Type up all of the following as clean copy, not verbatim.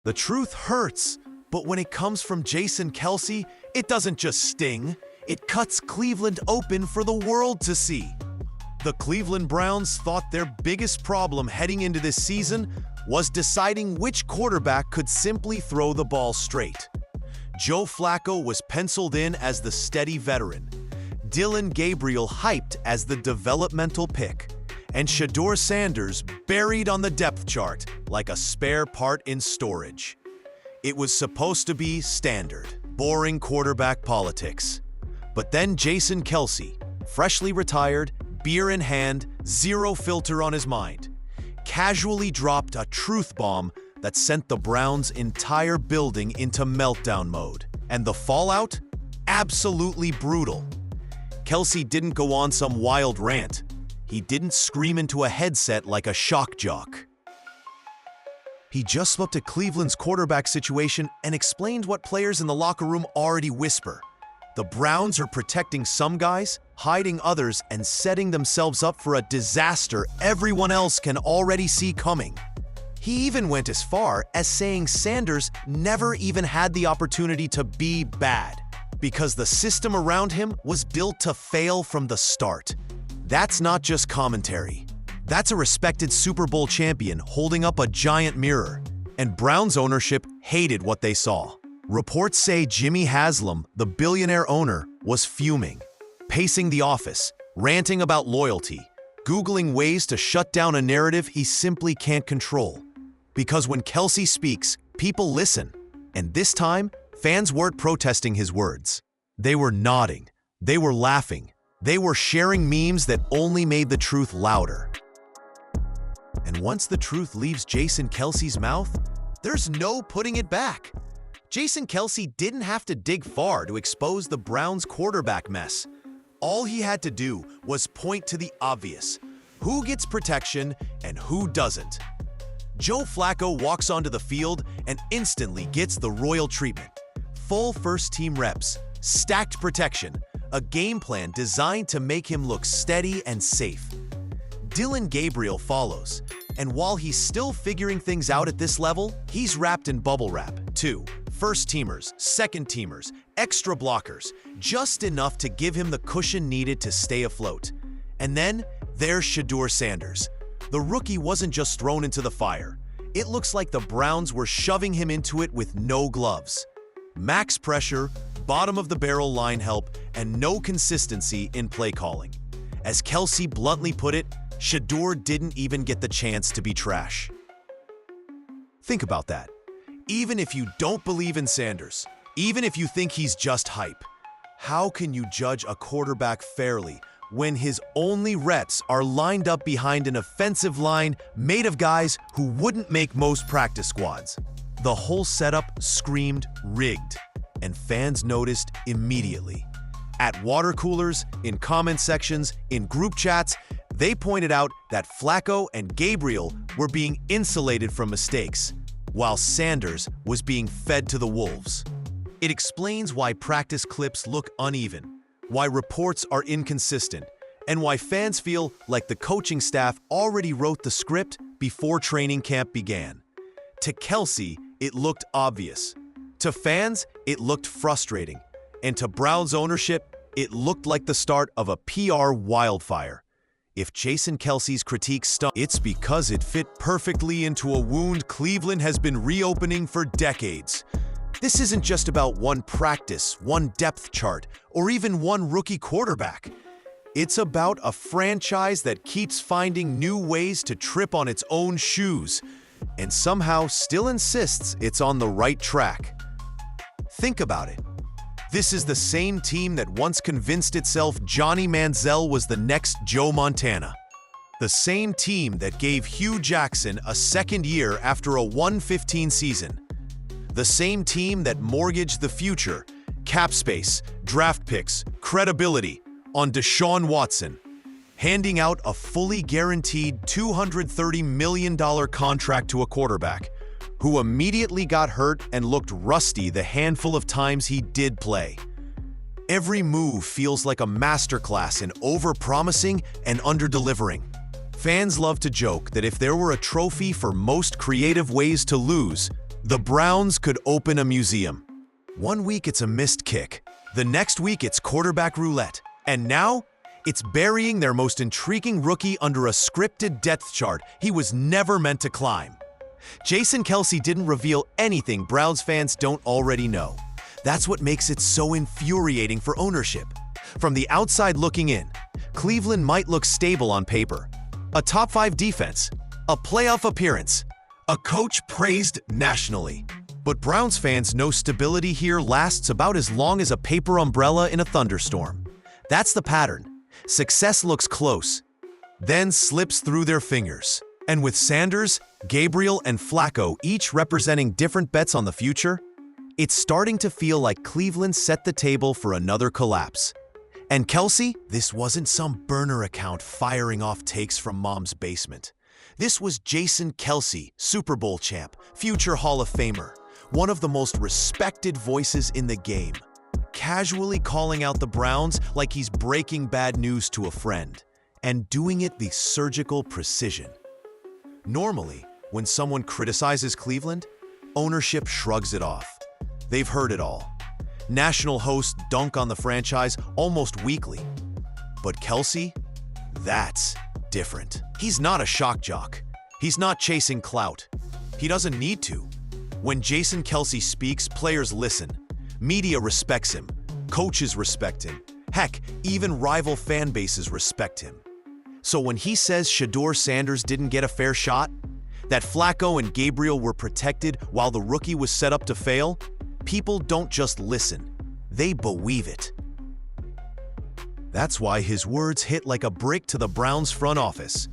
The truth hurts, but when it comes from Jason Kelce, it doesn't just sting, it cuts Cleveland open for the world to see. The Cleveland Browns thought their biggest problem heading into this season was deciding which quarterback could simply throw the ball straight. Joe Flacco was penciled in as the steady veteran, Dillon Gabriel hyped as the developmental pick, and Shedeur Sanders buried on the depth chart like a spare part in storage. It was supposed to be standard, boring quarterback politics. But then Jason Kelce, freshly retired, beer in hand, zero filter on his mind, casually dropped a truth bomb that sent the Browns' entire building into meltdown mode. And the fallout? Absolutely brutal. Kelce didn't go on some wild rant. He didn't scream into a headset like a shock jock. He just looked at Cleveland's quarterback situation and explained what players in the locker room already whisper. The Browns are protecting some guys, hiding others, and setting themselves up for a disaster everyone else can already see coming. He even went as far as saying Sanders never even had the opportunity to be bad, because the system around him was built to fail from the start. That's not just commentary. That's a respected Super Bowl champion holding up a giant mirror. And Browns ownership hated what they saw. Reports say Jimmy Haslam, the billionaire owner, was fuming, pacing the office, ranting about loyalty, Googling ways to shut down a narrative he simply can't control. Because when Kelsey speaks, people listen. And this time, fans weren't protesting his words. They were nodding. They were laughing. They were sharing memes that only made the truth louder. And once the truth leaves Jason Kelce's mouth, there's no putting it back. Jason Kelce didn't have to dig far to expose the Browns' quarterback mess. All he had to do was point to the obvious: who gets protection and who doesn't. Joe Flacco walks onto the field and instantly gets the royal treatment. Full first-team reps, stacked protection, a game plan designed to make him look steady and safe. Dillon Gabriel follows, and while he's still figuring things out at this level, he's wrapped in bubble wrap, too. First-teamers, second-teamers, extra blockers, just enough to give him the cushion needed to stay afloat. And then there's Shedeur Sanders. The rookie wasn't just thrown into the fire. It looks like the Browns were shoving him into it with no gloves. Max pressure, bottom-of-the-barrel line help, and no consistency in play calling. As Kelsey bluntly put it, Shedeur didn't even get the chance to be trash. Think about that. Even if you don't believe in Sanders, even if you think he's just hype, how can you judge a quarterback fairly when his only reps are lined up behind an offensive line made of guys who wouldn't make most practice squads? The whole setup screamed rigged, and fans noticed immediately. At water coolers, in comment sections, in group chats, they pointed out that Flacco and Gabriel were being insulated from mistakes, while Sanders was being fed to the wolves. It explains why practice clips look uneven, why reports are inconsistent, and why fans feel like the coaching staff already wrote the script before training camp began. To Kelsey, it looked obvious. To fans, it looked frustrating. And to Browns ownership, it looked like the start of a PR wildfire. If Jason Kelce's critique stung, it's because it fit perfectly into a wound Cleveland has been reopening for decades. This isn't just about one practice, one depth chart, or even one rookie quarterback. It's about a franchise that keeps finding new ways to trip on its own shoes, and somehow still insists it's on the right track. Think about it. This is the same team that once convinced itself Johnny Manziel was the next Joe Montana. The same team that gave Hugh Jackson a second year after a 1-15 season. The same team that mortgaged the future, cap space, draft picks, credibility on Deshaun Watson, handing out a fully guaranteed $230 million contract to a quarterback who immediately got hurt and looked rusty the handful of times he did play. Every move feels like a masterclass in over-promising and under-delivering. Fans love to joke that if there were a trophy for most creative ways to lose, The Browns could open a museum. One week it's a missed kick, the next week it's quarterback roulette, and now it's burying their most intriguing rookie under a scripted depth chart he was never meant to climb. Jason Kelce didn't reveal anything Browns fans don't already know. That's what makes it so infuriating for ownership. From the outside looking in, Cleveland might look stable on paper. A top 5 defense, a playoff appearance, a coach praised nationally. But Browns fans know stability here lasts about as long as a paper umbrella in a thunderstorm. That's the pattern. Success looks close, then slips through their fingers. And with Sanders, Gabriel, and Flacco each representing different bets on the future, it's starting to feel like Cleveland set the table for another collapse. And Kelsey, this wasn't some burner account firing off takes from mom's basement. This was Jason Kelce, Super Bowl champ, future Hall of Famer, one of the most respected voices in the game, casually calling out the Browns like he's breaking bad news to a friend, and doing it with surgical precision. Normally, when someone criticizes Cleveland, ownership shrugs it off. They've heard it all. National hosts dunk on the franchise almost weekly. But Kelsey? That's different. He's not a shock jock. He's not chasing clout. He doesn't need to. When Jason Kelce speaks, players listen. Media respects him. Coaches respect him. Heck, even rival fan bases respect him. So when he says Shedeur Sanders didn't get a fair shot, that Flacco and Gabriel were protected while the rookie was set up to fail, people don't just listen, they believe it. That's why his words hit like a brick to the Browns front office.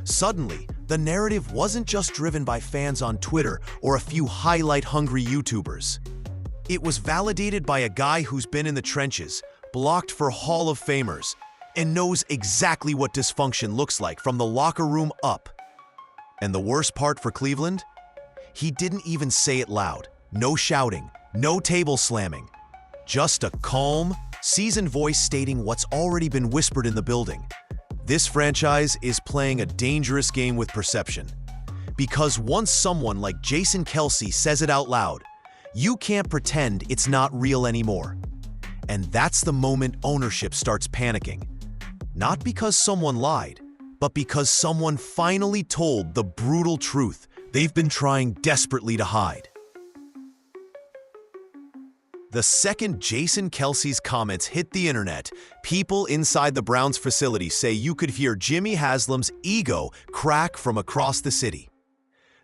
Suddenly, the narrative wasn't just driven by fans on Twitter or a few highlight-hungry YouTubers. It was validated by a guy who's been in the trenches, blocked for Hall of Famers, and knows exactly what dysfunction looks like from the locker room up. And the worst part for Cleveland? He didn't even say it loud. No shouting, no table slamming. Just a calm, seasoned voice stating what's already been whispered in the building. This franchise is playing a dangerous game with perception. Because once someone like Jason Kelce says it out loud, you can't pretend it's not real anymore. And that's the moment ownership starts panicking. Not because someone lied, but because someone finally told the brutal truth they've been trying desperately to hide. The second Jason Kelce's comments hit the internet, people inside the Browns facility say you could hear Jimmy Haslam's ego crack from across the city.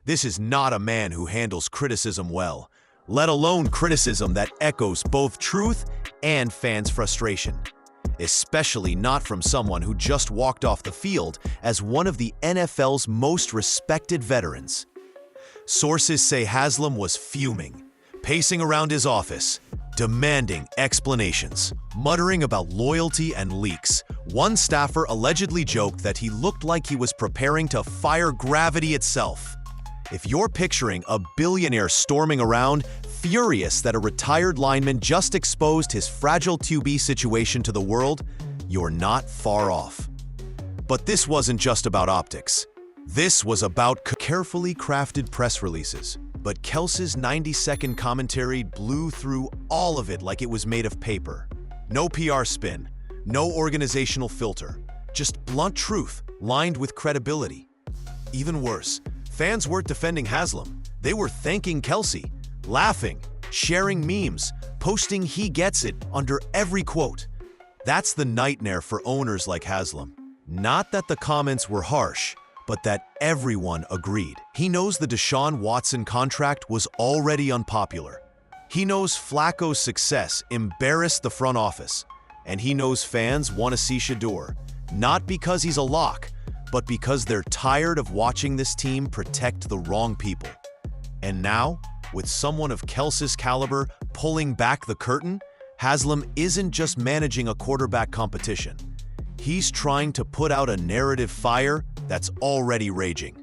This is not a man who handles criticism well, let alone criticism that echoes both truth and fans' frustration. Especially not from someone who just walked off the field as one of the NFL's most respected veterans. Sources say Haslam was fuming, pacing around his office, demanding explanations, muttering about loyalty and leaks. One staffer allegedly joked that he looked like he was preparing to fire gravity itself. If you're picturing a billionaire storming around, furious that a retired lineman just exposed his fragile QB situation to the world, you're not far off. But this wasn't just about optics. This was about carefully crafted press releases. But Kelce's 90-second commentary blew through all of it like it was made of paper. No PR spin, no organizational filter, just blunt truth lined with credibility. Even worse, fans weren't defending Haslam. They were thanking Kelce, laughing, sharing memes, posting "he gets it" under every quote. That's the nightmare for owners like Haslam. Not that the comments were harsh, but that everyone agreed. He knows the Deshaun Watson contract was already unpopular. He knows Flacco's success embarrassed the front office. And he knows fans want to see Shedeur, not because he's a lock, but because they're tired of watching this team protect the wrong people. And now, with someone of Kelce's caliber pulling back the curtain, Haslam isn't just managing a quarterback competition. He's trying to put out a narrative fire that's already raging.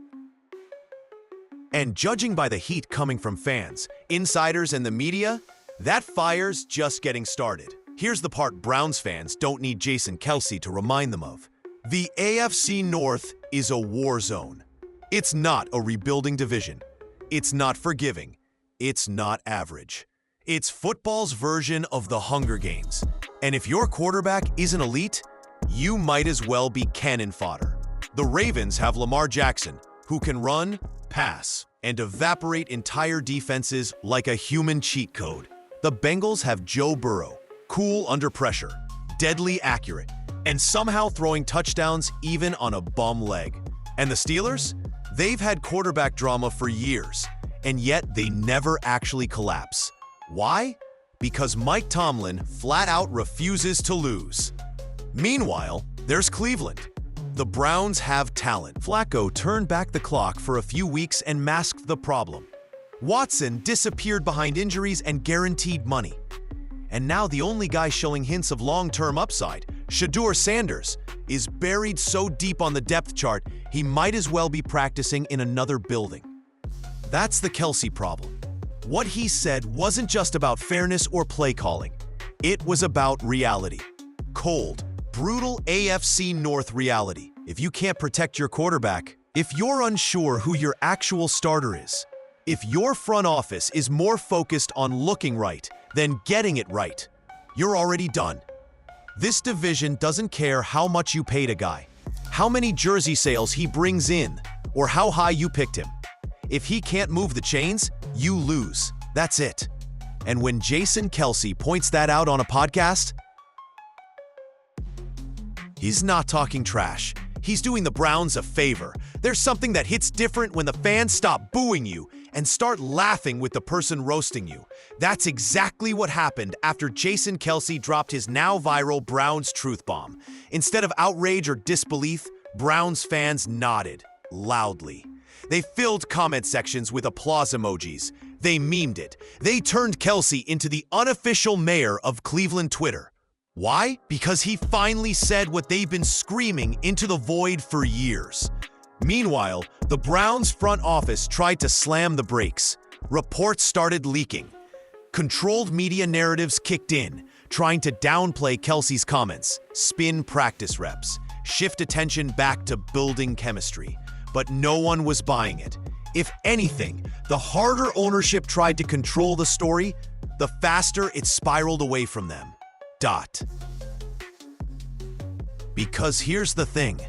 And judging by the heat coming from fans, insiders, and the media, that fire's just getting started. Here's the part Browns fans don't need Jason Kelce to remind them of. The AFC North is a war zone. It's not a rebuilding division. It's not forgiving. It's not average. It's football's version of the Hunger Games. And if your quarterback isn't elite, you might as well be cannon fodder. The Ravens have Lamar Jackson, who can run, pass, and evaporate entire defenses like a human cheat code. The Bengals have Joe Burrow, cool under pressure, deadly accurate, and somehow throwing touchdowns even on a bum leg. And the Steelers? They've had quarterback drama for years, and yet they never actually collapse. Why? Because Mike Tomlin flat out refuses to lose. Meanwhile, there's Cleveland. The Browns have talent. Flacco turned back the clock for a few weeks and masked the problem. Watson disappeared behind injuries and guaranteed money. And now the only guy showing hints of long-term upside, Shedeur Sanders, is buried so deep on the depth chart he might as well be practicing in another building. That's the Kelsey problem. What he said wasn't just about fairness or play calling. It was about reality. Cold, brutal AFC North reality. If you can't protect your quarterback, if you're unsure who your actual starter is, if your front office is more focused on looking right than getting it right, you're already done. This division doesn't care how much you paid a guy, how many jersey sales he brings in, or how high you picked him. If he can't move the chains, you lose. That's it. And when Jason Kelce points that out on a podcast, he's not talking trash. He's doing the Browns a favor. There's something that hits different when the fans stop booing you and start laughing with the person roasting you. That's exactly what happened after Jason Kelce dropped his now viral Browns truth bomb. Instead of outrage or disbelief, Browns fans nodded loudly. They filled comment sections with applause emojis. They memed it. They turned Kelsey into the unofficial mayor of Cleveland Twitter. Why? Because he finally said what they've been screaming into the void for years. Meanwhile, the Browns front office tried to slam the brakes. Reports started leaking. Controlled media narratives kicked in, trying to downplay Kelsey's comments, spin practice reps, shift attention back to building chemistry. But no one was buying it. If anything, the harder ownership tried to control the story, the faster it spiraled away from them. Because here's the thing.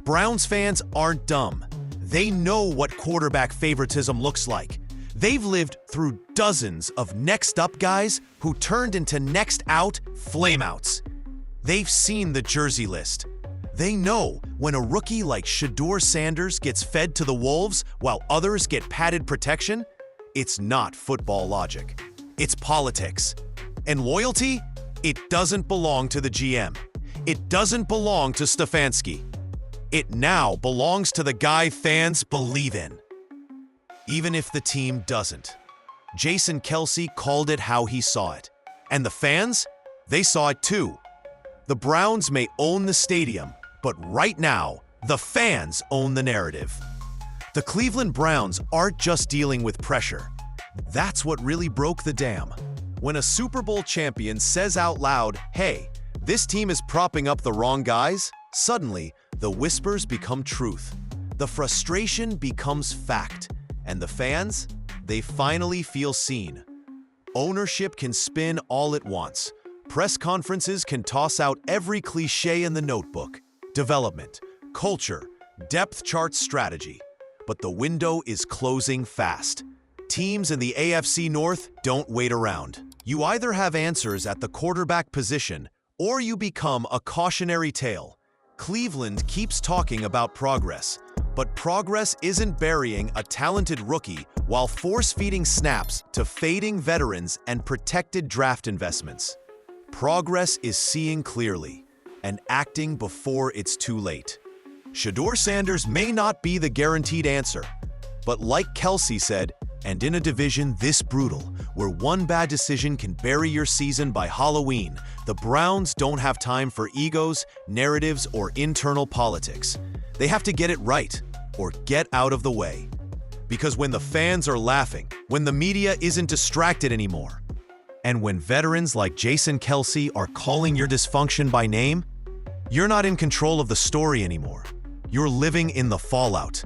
Browns fans aren't dumb. They know what quarterback favoritism looks like. They've lived through dozens of next up guys who turned into next out flameouts. They've seen the jersey list. They know when a rookie like Shedeur Sanders gets fed to the wolves while others get padded protection, it's not football logic. It's politics. And loyalty? It doesn't belong to the GM. It doesn't belong to Stefanski. It now belongs to the guy fans believe in. Even if the team doesn't. Jason Kelce called it how he saw it. And the fans? They saw it too. The Browns may own the stadium, but right now, the fans own the narrative. The Cleveland Browns aren't just dealing with pressure. That's what really broke the dam. When a Super Bowl champion says out loud, "Hey, this team is propping up the wrong guys," suddenly, the whispers become truth. The frustration becomes fact. And the fans? They finally feel seen. Ownership can spin all it wants. Press conferences can toss out every cliche in the notebook. Development, culture, depth chart strategy. But the window is closing fast. Teams in the AFC North don't wait around. You either have answers at the quarterback position, or you become a cautionary tale. Cleveland keeps talking about progress, but progress isn't burying a talented rookie while force-feeding snaps to fading veterans and protected draft investments. Progress is seeing clearly and acting before it's too late. Shedeur Sanders may not be the guaranteed answer, but like Kelsey said, and in a division this brutal, where one bad decision can bury your season by Halloween, the Browns don't have time for egos, narratives, or internal politics. They have to get it right, or get out of the way. Because when the fans are laughing, when the media isn't distracted anymore, and when veterans like Jason Kelce are calling your dysfunction by name, you're not in control of the story anymore. You're living in the fallout.